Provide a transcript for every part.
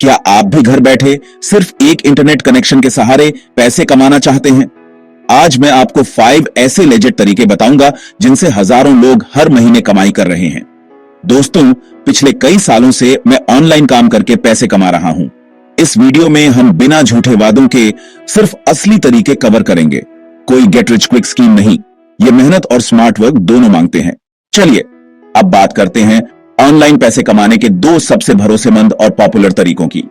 क्या आप भी घर बैठे सिर्फ एक इंटरनेट कनेक्शन के सहारे पैसे कमाना चाहते हैं? आज मैं आपको 5 ऐसे लेजिट तरीके बताऊंगा जिनसे हजारों लोग हर महीने कमाई कर रहे हैं। दोस्तों, पिछले कई सालों से मैं ऑनलाइन काम करके पैसे कमा रहा हूं। इस वीडियो में हम बिना झूठे वादों के सिर्फ असली तरीके कवर करेंगे। कोई गेट रिच क्विक स्कीम नहीं, ये मेहनत और स्मार्ट वर्क दोनों मांगते हैं। चलिए अब बात करते हैं ऑनलाइन पैसे कमाने के 2 सबसे भरोसेमंद और पॉपुलर तरीकों की।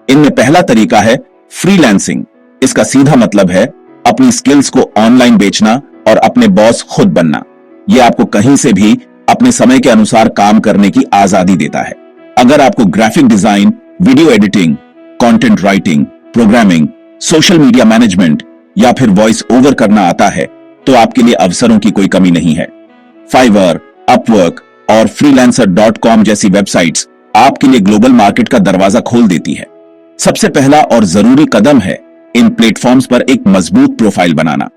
इनमें पहला तरीका है फ्रीलांसिंग। इसका सीधा मतलब है अपनी स्किल्स को ऑनलाइन बेचना और अपने बॉस खुद बनना। यह आपको कहीं से भी अपने समय के अनुसार काम करने की आजादी देता है। अगर आपको graphic design, video editing, content writing, programming, social media management या फिर वॉइस ओवर करना आता है तो आपके लिए अवसरों की कोई कमी नहीं है। फाइवर, अपवर्क और freelancer.com जैसी वेबसाइट्स आपके लिए ग्लोबल मार्केट का दरवाजा खोल देती है। सबसे पहला और जरूरी कदम है इन प्लेटफॉर्म्स पर एक मजबूत प्रोफाइल बनाना।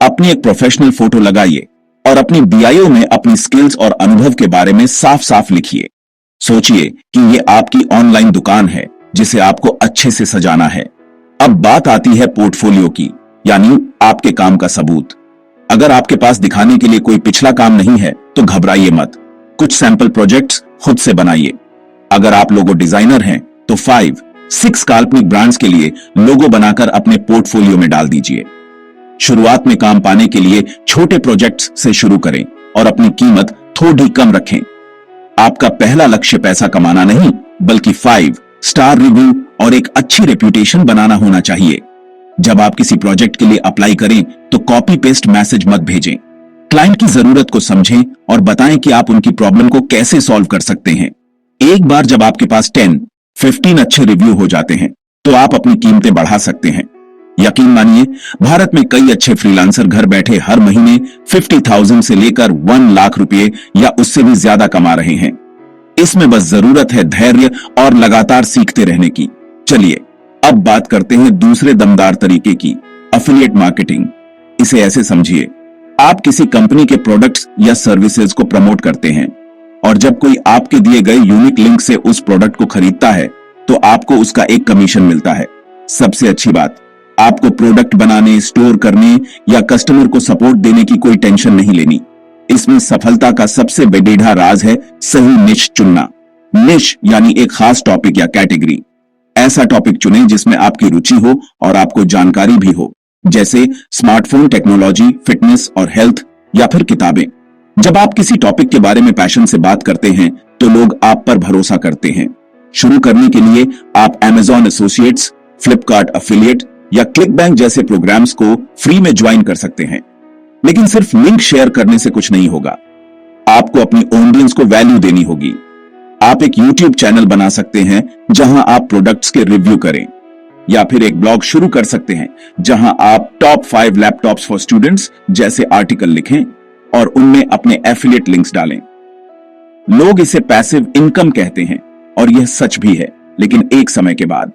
अपनी एक प्रोफेशनल फोटो लगाइए और अपनी बीआईओ में अपनी स्किल्स और अनुभव के बारे में साफ साफ लिखिए। सोचिए कि ये आपकी ऑनलाइन दुकान है जिसे आपको अच्छे से सजाना है। अब बात आती है पोर्टफोलियो की, यानी आपके काम का सबूत। अगर आपके पास दिखाने के लिए कोई पिछला काम नहीं है तो घबराइए मत। कुछ सैंपल प्रोजेक्ट्स खुद से बनाइए। अगर आप लोगो डिजाइनर हैं तो 5-6 काल्पनिक ब्रांड्स के लिए लोगो बनाकर अपने पोर्टफोलियो में डाल दीजिए। शुरुआत में काम पाने के लिए छोटे प्रोजेक्ट्स से शुरू करें और अपनी कीमत थोड़ी कम रखें। आपका पहला लक्ष्य पैसा कमाना नहीं, बल्कि 5 स्टार रिव्यू और एक अच्छी रेप्यूटेशन बनाना होना चाहिए। जब आप किसी प्रोजेक्ट के लिए अप्लाई करें तो कॉपी पेस्ट मैसेज मत भेजें। क्लाइंट की जरूरत को समझें और बताएं कि आप उनकी प्रॉब्लम को कैसे सॉल्व कर सकते हैं। एक बार जब आपके पास 10-15 अच्छे रिव्यू हो जाते हैं तो आप अपनी कीमतें बढ़ा सकते हैं। यकीन मानिए, भारत में कई अच्छे फ्रीलांसर घर बैठे हर महीने 50,000 से लेकर 1 लाख रुपए या उससे भी ज्यादा कमा रहे हैं। इसमें बस जरूरत है धैर्य और लगातार सीखते रहने की। चलिए अब बात करते हैं दूसरे दमदार तरीके की, एफिलिएट मार्केटिंग। इसे ऐसे समझिए, आप किसी कंपनी के प्रोडक्ट्स या सर्विसेज को प्रमोट करते हैं और जब कोई आपके दिए गए यूनिक लिंक से उस प्रोडक्ट को खरीदता है तो आपको उसका एक कमीशन मिलता है। सबसे अच्छी बात, आपको प्रोडक्ट बनाने, स्टोर करने या कस्टमर को सपोर्ट देने की कोई टेंशन नहीं लेनी। इसमें सफलता का सबसे बड़ीढ़ा राज है सही निश चुनना। निश यानी एक खास टॉपिक या कैटेगरी। ऐसा टॉपिक चुनें जिसमें आपकी रुचि हो और आपको जानकारी भी हो, जैसे स्मार्टफोन टेक्नोलॉजी, फिटनेस और हेल्थ या फिर किताबें। जब आप किसी टॉपिक के बारे में पैशन से बात करते हैं तो लोग आप पर भरोसा करते हैं। शुरू करने के लिए आप Amazon एसोसिएट्स, फ्लिपकार्ट एफिलिएट या क्लिकबैंक जैसे प्रोग्राम्स को फ्री में ज्वाइन कर सकते हैं। लेकिन सिर्फ लिंक शेयर करने से कुछ नहीं होगा। आपको अपनी ऑडियंस को वैल्यू देनी होगी। आप एक YouTube चैनल बना सकते हैं जहां आप प्रोडक्ट्स के रिव्यू करें, या फिर एक ब्लॉग शुरू कर सकते हैं जहां आप टॉप 5 लैपटॉप्स फॉर स्टूडेंट्स जैसे आर्टिकल लिखें और उनमें अपने एफिलिएट लिंक्स डालें। लोग इसे पैसिव इनकम कहते हैं और यह सच भी है, लेकिन एक समय के बाद।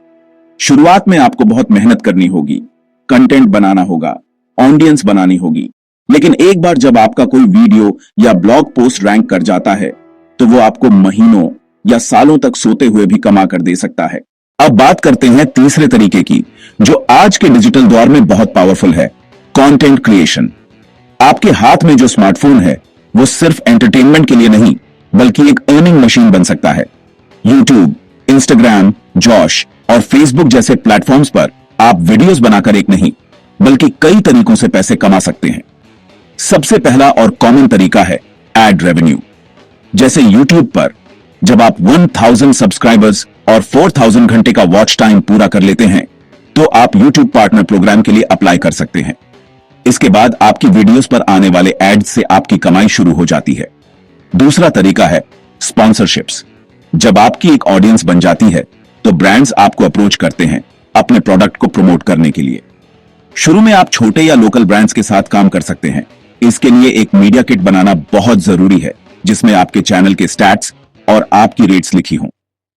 शुरुआत में आपको बहुत मेहनत करनी होगी, कंटेंट बनाना होगा, ऑडियंस बनानी होगी, लेकिन एक बार जब आपका कोई वीडियो या ब्लॉग पोस्ट रैंक कर जाता है तो वो आपको महीनों या सालों तक सोते हुए भी कमा कर दे सकता है। अब बात करते हैं तीसरे तरीके की, जो आज के डिजिटल दौर में बहुत पावरफुल है, कंटेंट क्रिएशन। आपके हाथ में जो स्मार्टफोन है वो सिर्फ एंटरटेनमेंट के लिए नहीं, बल्कि एक अर्निंग मशीन बन सकता है। यूट्यूब, इंस्टाग्राम, जॉश और फेसबुक जैसे प्लेटफॉर्म्स पर आप वीडियोस बनाकर एक नहीं, बल्कि कई तरीकों से पैसे कमा सकते हैं। सबसे पहला और कॉमन तरीका है एड रेवेन्यू। जैसे यूट्यूब पर जब आप 1000 सब्सक्राइबर्स और 4000 घंटे का वॉच टाइम पूरा कर लेते हैं तो आप YouTube पार्टनर प्रोग्राम के लिए अप्लाई कर सकते हैं। इसके बाद आपकी वीडियोस पर आने वाले एड्स से आपकी कमाई शुरू हो जाती है। दूसरा तरीका है स्पॉन्सरशिप्स। जब आपकी एक ऑडियंस बन जाती है तो ब्रांड्स आपको अप्रोच करते हैं अपने प्रोडक्ट को प्रमोट करने के लिए। शुरू में आप छोटे या लोकल ब्रांड्स के साथ काम कर सकते हैं। इसके लिए एक मीडिया किट बनाना बहुत जरूरी है जिसमें आपके चैनल के स्टैट्स और आपकी रेट्स लिखी हों।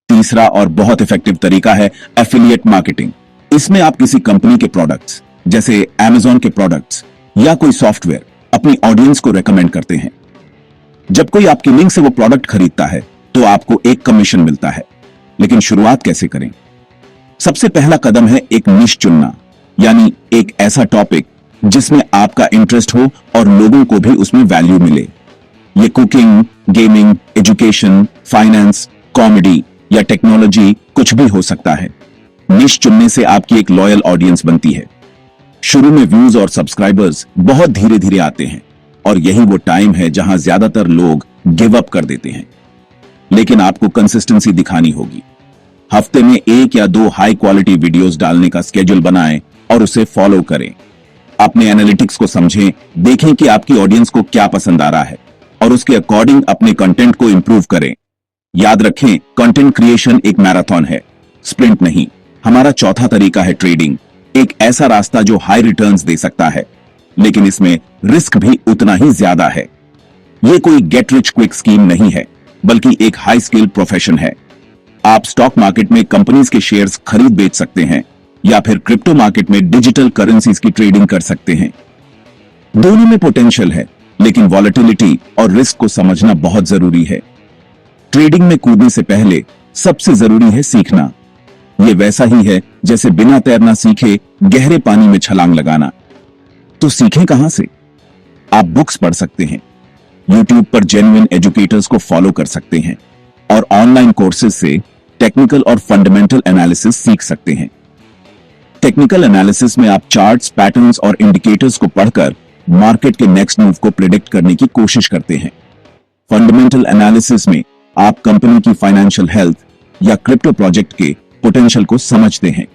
तीसरा और बहुत इफेक्टिव तरीका है एफिलिएट मार्केटिंग। इसमें आप किसी कंपनी के प्रोडक्ट्स जैसे Amazon के प्रोडक्ट्स या कोई सॉफ्टवेयर अपनी ऑडियंस को रेकमेंड करते हैं। जब कोई आपकी लिंक से वो प्रोडक्ट खरीदता है तो आपको एक कमीशन मिलता है। लेकिन शुरुआत कैसे करें? सबसे पहला कदम है एक निश चुनना, यानी एक ऐसा टॉपिक जिसमें आपका इंटरेस्ट हो और लोगों को भी उसमें वैल्यू मिले। ये cooking, gaming, education, finance, comedy या टेक्नोलॉजी कुछ भी हो सकता है। निश चुनने से आपकी एक लॉयल ऑडियंस बनती है। शुरू में व्यूज और सब्सक्राइबर्स बहुत धीरे धीरे आते हैं और यही वो टाइम है जहां ज्यादातर लोग गिव अप कर देते हैं। लेकिन आपको कंसिस्टेंसी दिखानी होगी। हफ्ते में 1 या 2 हाई क्वालिटी वीडियोस डालने का स्केड्यूल बनाएं और उसे फॉलो करें। अपने एनालिटिक्स को समझें, देखें कि आपकी ऑडियंस को क्या पसंद आ रहा है और उसके अकॉर्डिंग अपने कंटेंट को इंप्रूव करें। याद रखें, कंटेंट क्रिएशन एक मैराथन है, स्प्रिंट नहीं। हमारा चौथा तरीका है ट्रेडिंग, एक ऐसा रास्ता जो हाई रिटर्न्स दे सकता है, लेकिन इसमें रिस्क भी उतना ही ज्यादा है। यह कोई गेट रिच क्विक स्कीम नहीं है, बल्कि एक हाई स्किल प्रोफेशन है। आप स्टॉक मार्केट में कंपनीज के शेयर्स खरीद बेच सकते हैं या फिर क्रिप्टो मार्केट में डिजिटल करेंसीज की ट्रेडिंग कर सकते हैं। दोनों में पोटेंशियल है, लेकिन वॉलेटिलिटी और रिस्क को समझना बहुत जरूरी है। ट्रेडिंग में कूदने से पहले सबसे जरूरी है सीखना। यह वैसा ही है जैसे बिना तैरना सीखे गहरे पानी में छलांग लगाना। तो सीखें कहां से? आप बुक्स पढ़ सकते हैं, यूट्यूब पर जेन्युइन एजुकेटर्स को फॉलो कर सकते हैं और ऑनलाइन कोर्सेज से टेक्निकल और फंडामेंटल एनालिसिस सीख सकते हैं। टेक्निकल एनालिसिस में आप चार्ट्स, पैटर्न्स और इंडिकेटर्स को पढ़कर मार्केट के नेक्स्ट मूव को प्रिडिक्ट करने की कोशिश करते हैं। फंडामेंटल एनालिसिस में आप कंपनी की फाइनेंशियल हेल्थ या क्रिप्टो प्रोजेक्ट के पोटेंशियल को समझते हैं।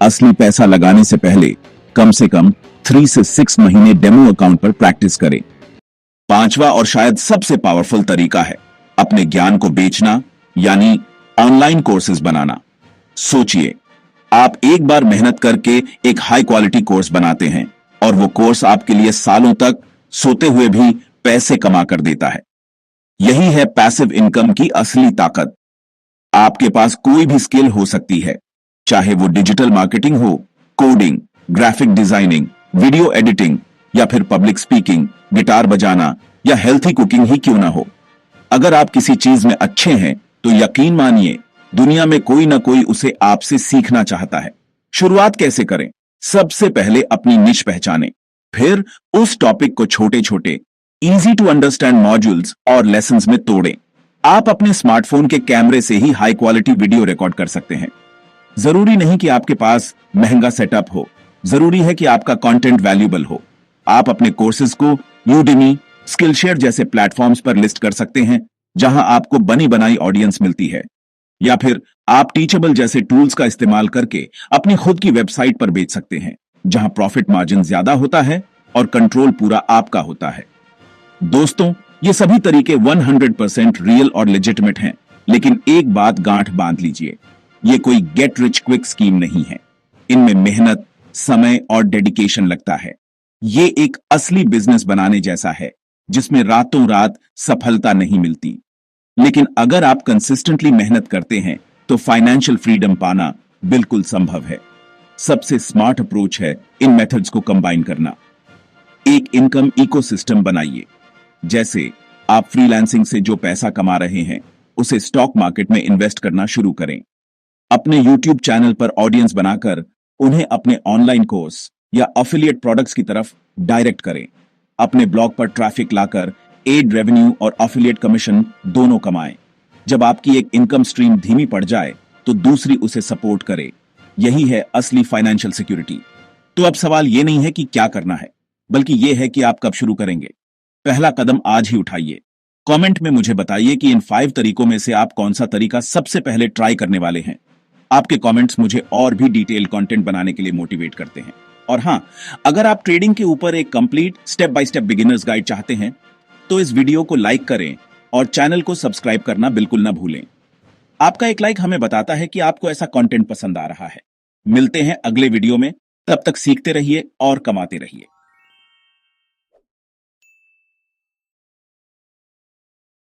असली पैसा लगाने से पहले कम से कम 3 से 6 महीने डेमो अकाउंट पर प्रैक्टिस करें। पांचवा और शायद सबसे पावरफुल तरीका है अपने ज्ञान को बेचना, यानी ऑनलाइन कोर्सेज बनाना। सोचिए, आप एक बार मेहनत करके एक हाई क्वालिटी कोर्स बनाते हैं और वो कोर्स आपके लिए सालों तक सोते हुए भी पैसे कमा कर देता है। यही है पैसिव इनकम की असली ताकत। आपके पास कोई भी स्किल हो सकती है, चाहे वो डिजिटल मार्केटिंग हो, coding, graphic designing, video editing या फिर पब्लिक स्पीकिंग, गिटार बजाना या हेल्थी कुकिंग ही क्यों ना हो। अगर आप किसी चीज में अच्छे हैं तो यकीन मानिए दुनिया में कोई ना कोई उसे आपसे सीखना चाहता है। शुरुआत कैसे करें? सबसे पहले अपनी निश पहचानें, फिर उस टॉपिक को छोटे छोटे इजी टू अंडरस्टैंड मॉड्यूल्स और लेसन्स में तोड़ें। आप अपने स्मार्टफोन के कैमरे से ही हाई क्वालिटी वीडियो रिकॉर्ड कर सकते हैं। जरूरी नहीं कि आपके पास महंगा सेटअप हो, जरूरी है कि आपका कंटेंट वैल्यूएबल हो। आप अपने कोर्सेज को यूडेमी, स्किलशेयर जैसे प्लेटफॉर्म्स पर लिस्ट कर सकते हैं, जहां आपको बनी बनाई ऑडियंस मिलती है, या फिर आप टीचेबल जैसे टूल्स का इस्तेमाल करके अपनी खुद की वेबसाइट पर बेच सकते हैं, जहां प्रॉफिट मार्जिन ज्यादा होता है और कंट्रोल पूरा आपका होता है। दोस्तों, ये सभी तरीके 100% रियल और लेजिटिमेट हैं, लेकिन एक बात गांठ बांध लीजिए, ये कोई गेट रिच क्विक स्कीम नहीं है। इनमें मेहनत, समय और डेडिकेशन लगता है। ये एक असली बिजनेस बनाने जैसा है, जिसमें रातों रात सफलता नहीं मिलती, लेकिन अगर आप कंसिस्टेंटली मेहनत करते हैं तो फाइनेंशियल फ्रीडम पाना बिल्कुल संभव है। सबसे स्मार्ट अप्रोच है इन मेथड्स को कंबाइन करना। एक इनकम इकोसिस्टम बनाइए। जैसे आप फ्रीलांसिंग से जो पैसा कमा रहे हैं उसे स्टॉक मार्केट में इन्वेस्ट करना शुरू करें। अपने यूट्यूब चैनल पर ऑडियंस बनाकर उन्हें अपने ऑनलाइन कोर्स या एफिलिएट प्रोडक्ट्स की तरफ डायरेक्ट करें। अपने ब्लॉग पर ट्रैफिक लाकर एड रेवेन्यू और एफिलिएट कमीशन दोनों कमाएं। जब आपकी एक इनकम स्ट्रीम धीमी पड़ जाए तो दूसरी उसे सपोर्ट करे। यही है असली फाइनेंशियल सिक्योरिटी। तो अब सवाल यह नहीं है कि क्या करना है, बल्कि यह है कि आप कब शुरू करेंगे। पहला कदम आज ही उठाइए। कमेंट में मुझे बताइए कि इन 5 तरीकों में से आप कौन सा तरीका सबसे पहले ट्राई करने वाले हैं। आपके कमेंट्स मुझे और भी डिटेल कंटेंट बनाने के लिए मोटिवेट करते हैं। और हां, अगर आप ट्रेडिंग के ऊपर एक complete step by step beginners guide चाहते हैं तो इस वीडियो को लाइक करें और चैनल को सब्सक्राइब करना बिल्कुल ना भूलें। आपका एक लाइक हमें बताता है कि आपको ऐसा कंटेंट पसंद आ रहा है। मिलते हैं अगले वीडियो में, तब तक सीखते रहिए और कमाते रहिए।